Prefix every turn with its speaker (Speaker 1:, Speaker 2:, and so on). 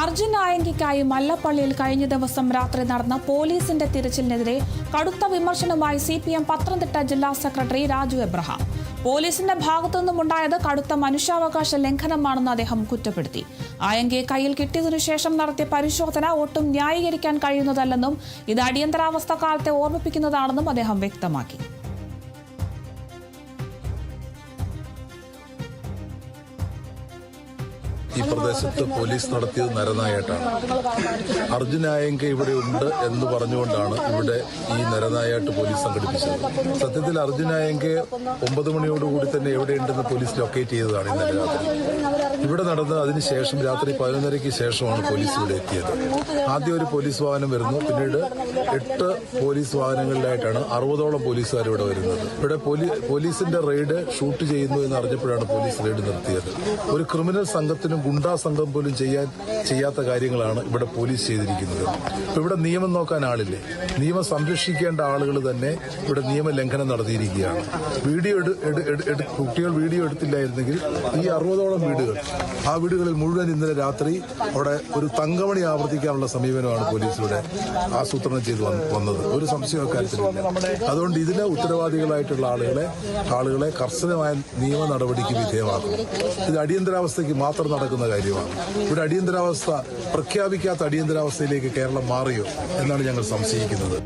Speaker 1: അർജുൻ ആയങ്കിക്കായി മല്ലപ്പള്ളിയിൽ കഴിഞ്ഞ ദിവസം രാത്രി നടന്ന പോലീസിന്റെ തിരച്ചിലിനെതിരെ കടുത്ത വിമർശനവുമായി CPM പത്തനംതിട്ട ജില്ലാ സെക്രട്ടറി രാജു എബ്രഹാം. പോലീസിന്റെ ഭാഗത്തുനിന്നുമുണ്ടായത് കടുത്ത മനുഷ്യാവകാശ ലംഘനമാണെന്ന് അദ്ദേഹം കുറ്റപ്പെടുത്തി. ആയങ്കിയെ കയ്യിൽ കിട്ടിയതിനു ശേഷം നടത്തിയ പരിശോധന ഒട്ടും ന്യായീകരിക്കാൻ കഴിയുന്നതല്ലെന്നും ഇത് അടിയന്തരാവസ്ഥ കാലത്തെ ഓർമ്മിപ്പിക്കുന്നതാണെന്നും അദ്ദേഹം വ്യക്തമാക്കി.
Speaker 2: ഈ പ്രദേശത്ത് പോലീസ് നടത്തിയത് നരനായാട്ടാണ്. അർജുൻ ആയങ്ക ഇവിടെ ഉണ്ട് എന്ന് പറഞ്ഞുകൊണ്ടാണ് ഇവിടെ ഈ നരനായാട്ട് പോലീസ് സംഘടിപ്പിച്ചത്. സത്യത്തിൽ അർജുൻ ആയങ്കയെ 9 മണിയോടുകൂടി തന്നെ എവിടെയുണ്ടെന്ന് പോലീസ് ലൊക്കേറ്റ് ചെയ്തതാണ് ഇന്നലെ രാത്രി. ഇവിടെ നടന്ന് അതിനുശേഷം രാത്രി 11:30 ശേഷമാണ് പോലീസ് ഇവിടെ എത്തിയത്. ആദ്യം ഒരു പോലീസ് വാഹനം വരുന്നു, പിന്നീട് 8 പോലീസ് വാഹനങ്ങളിലായിട്ടാണ് 60ഓളം പോലീസുകാർ ഇവിടെ വരുന്നത്. ഇവിടെ പോലീസിന്റെ റെയ്ഡ് ഷൂട്ട് ചെയ്യുന്നു എന്ന് അറിഞ്ഞപ്പോഴാണ് പോലീസ് റെയ്ഡ് നിർത്തിയത്. ഒരു ക്രിമിനൽ സംഘത്തിനും ഗുണ്ടാ സംഘം പോലും ചെയ്യാത്ത കാര്യങ്ങളാണ് ഇവിടെ പോലീസ് ചെയ്തിരിക്കുന്നത്. ഇവിടെ നിയമം നോക്കാൻ ആളില്ലേ? നിയമം സംരക്ഷിക്കേണ്ട ആളുകൾ തന്നെ ഇവിടെ നിയമലംഘനം നടത്തിയിരിക്കുകയാണ്. കുട്ടികൾ വീഡിയോ എടുത്തില്ലായിരുന്നെങ്കിൽ ഈ 60ഓളം വീടുകൾ, ആ വീടുകളിൽ മുഴുവൻ ഇന്നലെ രാത്രി അവിടെ ഒരു തങ്കമണി ആവർത്തിക്കാനുള്ള സമീപനമാണ് പോലീസിലൂടെ ആസൂത്രണം ചെയ്ത് വന്നത്. ഒരു സംശയ കാര്യത്തിലില്ല. അതുകൊണ്ട് ഇതിന് ഉത്തരവാദികളായിട്ടുള്ള ആളുകളെ കർശനമായ നിയമ നടപടിക്ക് വിധേയമാക്കും. ഇത് അടിയന്തരാവസ്ഥയ്ക്ക് മാത്രം നടക്കുന്ന കാര്യമാണ്. ഇവിടെ അടിയന്തരാവസ്ഥ പ്രഖ്യാപിക്കാത്ത അടിയന്തരാവസ്ഥയിലേക്ക് കേരളം മാറിയോ എന്നാണ് ഞങ്ങൾ സംശയിക്കുന്നത്.